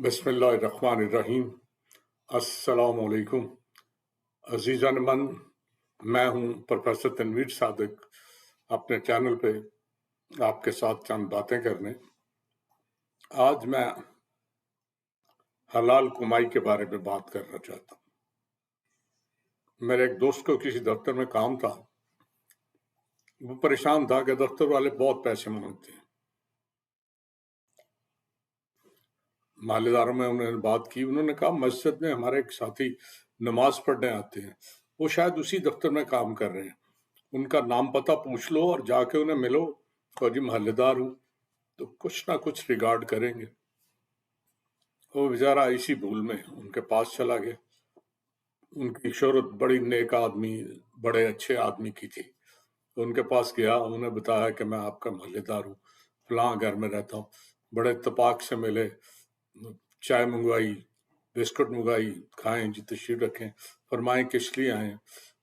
بسم اللہ الرحمن الرحیم۔ السلام علیکم عزیزان من، میں ہوں پروفیسر تنویر صادق، اپنے چینل پہ آپ کے ساتھ چند باتیں کرنے۔ آج میں حلال کمائی کے بارے میں بات کرنا چاہتا ہوں۔ میرے ایک دوست کو کسی دفتر میں کام تھا، وہ پریشان تھا کہ دفتر والے بہت پیسے مانگتے ہیں۔ محلے داروں میں انہوں نے بات کی، انہوں نے کہا مسجد میں ہمارے ایک ساتھی نماز پڑھنے آتے ہیں، وہ شاید اسی دفتر میں کام کر رہے ہیں، ان کا نام پتہ پوچھ لو اور جا کے انہیں ملو، اور جی محلے دار ہوں، تو کچھ نہ کچھ ریگارڈ کریں گے۔ وہ بیچارہ اسی بھول میں ان کے پاس چلا گیا۔ ان کی شہرت بڑی نیک آدمی، بڑے اچھے آدمی کی تھی۔ ان کے پاس گیا، انہوں نے بتایا کہ میں آپ کا محلے دار ہوں، فلاں گھر میں رہتا ہوں۔ بڑے اتفاق سے ملے، چائے منگوائی، بسکٹ منگوائی، کھائیں جی تشریف رکھیں، فرمائیں کس لیے آئے ہیں۔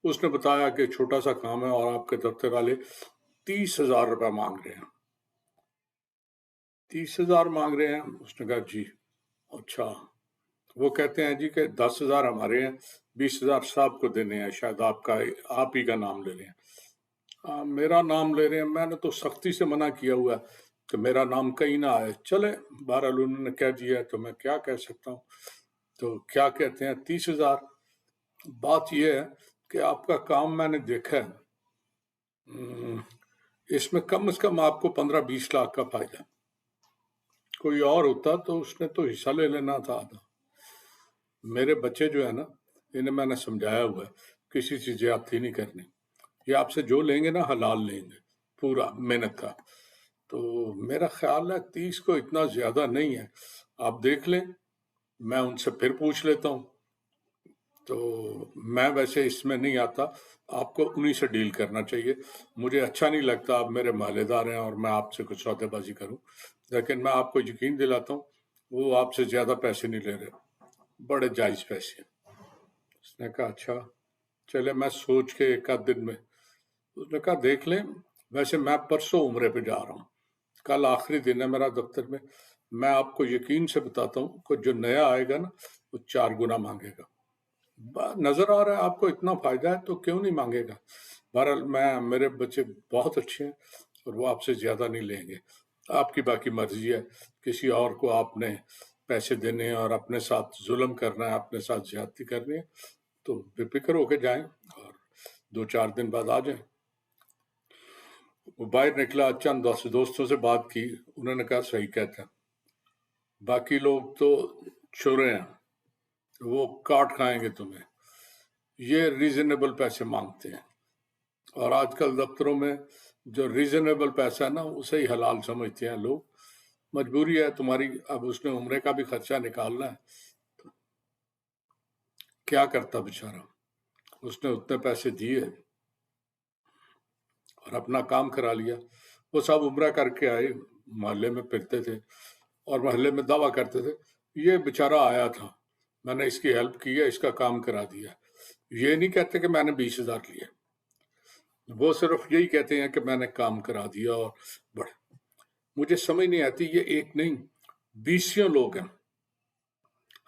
اس نے بتایا کہ چھوٹا سا کام ہے اور آپ کے دفتر والے 30,000 روپے مانگ رہے ہیں۔ 30,000 مانگ رہے ہیں؟ اس نے کہا جی۔ اچھا، وہ کہتے ہیں جی کہ 10,000 ہمارے ہیں، 20,000 صاحب کو دینے ہیں، شاید آپ ہی کا نام لے رہے ہیں۔ میرا نام لے رہے ہیں؟ میں نے تو سختی سے منع کیا ہوا ہے کہ میرا نام کہیں نہ آئے۔ چلے بہرحال انہوں نے کہہ دیا تو میں کیا کہہ سکتا ہوں۔ تو کیا کہتے ہیں 30,000؟ بات یہ ہے کہ آپ کا کام میں نے دیکھا ہے، اس میں کم از کم آپ کو 15-20 لاکھ کا فائدہ ہے۔ کوئی اور ہوتا تو اس نے تو حصہ لے لینا تھا۔ میرے بچے جو ہے نا، انہیں میں نے سمجھایا ہوا ہے کسی سے زیادتی نہیں کرنی، یہ آپ سے جو لیں گے نا حلال لیں گے، پورا محنت کا۔ تو میرا خیال ہے 30 کو اتنا زیادہ نہیں ہے، آپ دیکھ لیں، میں ان سے پھر پوچھ لیتا ہوں۔ تو میں ویسے اس میں نہیں آتا، آپ کو انہی سے ڈیل کرنا چاہیے۔ مجھے اچھا نہیں لگتا آپ میرے محلے دار ہیں اور میں آپ سے کچھ سودے بازی کروں، لیکن میں آپ کو یقین دلاتا ہوں وہ آپ سے زیادہ پیسے نہیں لے رہے، بڑے جائز پیسے۔ اس نے کہا اچھا، چلے میں سوچ کے ایک آدھ دن میں۔ اس نے کہا دیکھ لیں، ویسے میں پرسوں عمرے پہ جا رہا ہوں، کل آخری دن ہے میرا دفتر میں آپ کو یقین سے بتاتا ہوں کہ جو نیا آئے گا نا وہ 4 گنا مانگے گا۔ نظر آ رہا ہے آپ کو اتنا فائدہ ہے تو کیوں نہیں مانگے گا۔ بہرحال میرے بچے بہت اچھے ہیں اور وہ آپ سے زیادہ نہیں لیں گے۔ آپ کی باقی مرضی ہے، کسی اور کو آپ نے پیسے دینے ہیں اور اپنے ساتھ ظلم کرنا ہے، اپنے ساتھ زیادتی کرنی ہے تو بے فکر ہو کے جائیں اور 2-4 دن بعد آ جائیں۔ وہ باہر نکلا، چند دوستوں سے بات کی، انہوں نے کہا صحیح کہتا ہے، باقی لوگ تو چھوڑے ہیں، وہ کاٹ کھائیں گے تمہیں، یہ ریزنیبل پیسے مانگتے ہیں۔ اور آج کل دفتروں میں جو ریزنیبل پیسہ ہے نا اسے ہی حلال سمجھتے ہیں لوگ۔ مجبوری ہے تمہاری، اب اس نے عمرے کا بھی خرچہ نکالنا ہے، کیا کرتا بیچارہ، اس نے اتنے پیسے دیے اور اپنا کام کرا لیا۔ وہ سب عمرہ کر کے آئے، محلے میں پھرتے تھے اور محلے میں دعویٰ کرتے تھے یہ بیچارہ آیا تھا، میں نے اس کی ہیلپ کی ہے، اس کا کام کرا دیا۔ یہ نہیں کہتے کہ میں نے 20,000 لیے، وہ صرف یہی کہتے ہیں کہ میں نے کام کرا دیا۔ اور بڑے مجھے سمجھ نہیں آتی، یہ ایک نہیں 20 لوگ ہیں۔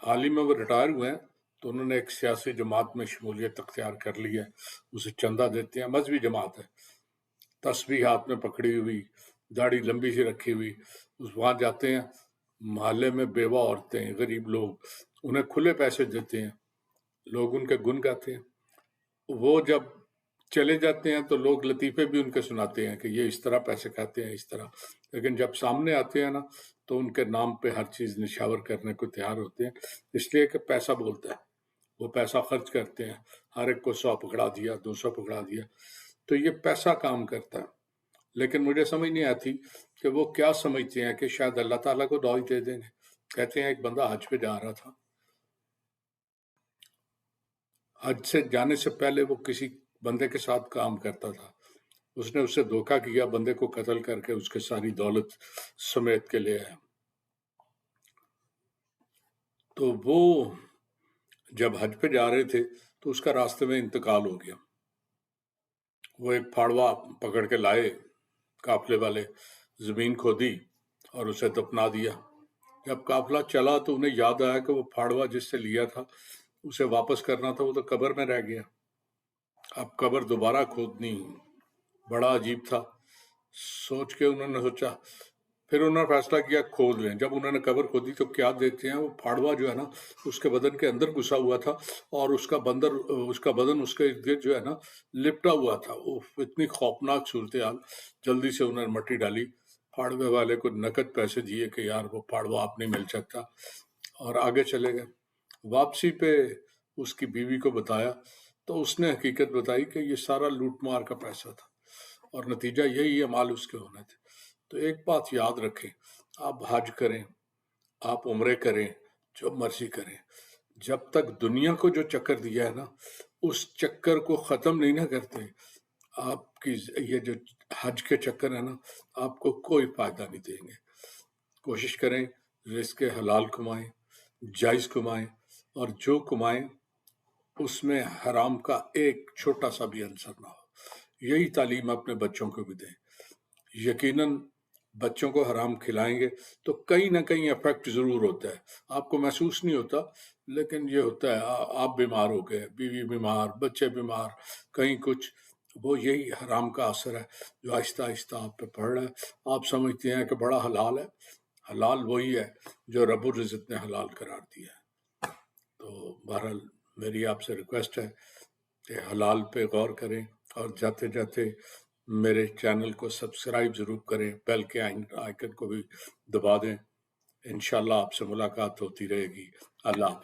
حال ہی میں وہ ریٹائر ہوئے ہیں تو انہوں نے ایک سیاسی جماعت میں شمولیت اختیار کر لی ہے، اسے چندہ دیتے ہیں، مذہبی جماعت ہے، تسبیح ہاتھ میں پکڑی ہوئی، داڑھی لمبی سی رکھی ہوئی، وہاں جاتے ہیں، محلے میں بیوہ عورتیں، غریب لوگ، انہیں کھلے پیسے دیتے ہیں، لوگ ان کے گن گاتے ہیں۔ وہ جب چلے جاتے ہیں تو لوگ لطیفے بھی ان کے سناتے ہیں کہ یہ اس طرح پیسے کھاتے ہیں، اس طرح، لیکن جب سامنے آتے ہیں نا تو ان کے نام پہ ہر چیز نشاور کرنے کو تیار ہوتے ہیں، اس لیے کہ پیسہ بولتا ہے، وہ پیسہ خرچ کرتے ہیں، ہر ایک کو 100 پکڑا دیا، 200 پکڑا دیا، تو یہ پیسہ کام کرتا ہے۔ لیکن مجھے سمجھ نہیں آتی کہ وہ کیا سمجھتے ہیں کہ شاید اللہ تعالیٰ کو دعوت دے دیں گے۔ کہتے ہیں ایک بندہ حج پہ جا رہا تھا، حج سے جانے سے پہلے وہ کسی بندے کے ساتھ کام کرتا تھا، اس نے اسے دھوکہ کیا، بندے کو قتل کر کے اس کے ساری دولت سمیت کے لے آیا۔ تو وہ جب حج پہ جا رہے تھے تو اس کا راستے میں انتقال ہو گیا۔ وہ ایک پھاڑوا پکڑ کے لائے قافلے والے، زمین کھودی اور اسے دفنا دیا۔ جب قافلہ چلا تو انہیں یاد آیا کہ وہ پھاڑوا جس سے لیا تھا اسے واپس کرنا تھا، وہ تو قبر میں رہ گیا۔ اب قبر دوبارہ کھودنی بڑا عجیب تھا۔ سوچ کے انہوں نے سوچا، پھر انہوں نے فیصلہ کیا کھود لیں۔ جب انہوں نے قبر کھودی تو کیا دیکھتے ہیں، وہ پھاڑوا جو ہے نا اس کے بدن کے اندر گھسا ہوا تھا، اور اس کا بدن اس کے ارد گرد جو ہے نا لپٹا ہوا تھا۔ اتنی خوفناک صورتحال، جلدی سے انہوں نے مٹی ڈالی، پھاڑوے والے کو نقد پیسے دیے کہ یار وہ پھاڑوا آپ نہیں مل سکتا، اور آگے چلے گئے۔ واپسی پہ اس کی بیوی کو بتایا تو اس نے حقیقت بتائی کہ یہ سارا لوٹ مار کا پیسہ تھا، اور نتیجہ یہی ہے مال اس کے ہونے تھے۔ تو ایک بات یاد رکھیں، آپ حج کریں، آپ عمرے کریں، جو مرضی کریں، جب تک دنیا کو جو چکر دیا ہے نا اس چکر کو ختم نہیں نہ کرتے، آپ کی یہ جو حج کے چکر ہے نا آپ کو کوئی فائدہ نہیں دیں گے۔ کوشش کریں رزق حلال کمائیں، جائز کمائیں، اور جو کمائیں اس میں حرام کا ایک چھوٹا سا بھی عنصر نہ ہو۔ یہی تعلیم اپنے بچوں کو بھی دیں۔ یقیناً بچوں کو حرام کھلائیں گے تو کہیں نہ کہیں افیکٹ ضرور ہوتا ہے، آپ کو محسوس نہیں ہوتا لیکن یہ ہوتا ہے۔ آپ بیمار ہو گئے، بیوی بیمار، بچے بیمار، کہیں کچھ، وہ یہی حرام کا اثر ہے جو آہستہ آہستہ آپ پہ پڑ رہا ہے۔ آپ سمجھتے ہیں کہ بڑا حلال ہے، حلال وہی ہے جو رب العزت نے حلال قرار دیا ہے۔ تو بہرحال میری آپ سے ریکویسٹ ہے کہ حلال پہ غور کریں، اور جاتے جاتے میرے چینل کو سبسکرائب ضرور کریں، بیل کے آئیکن کو بھی دبا دیں۔ انشاءاللہ آپ سے ملاقات ہوتی رہے گی۔ اللہ حافظ۔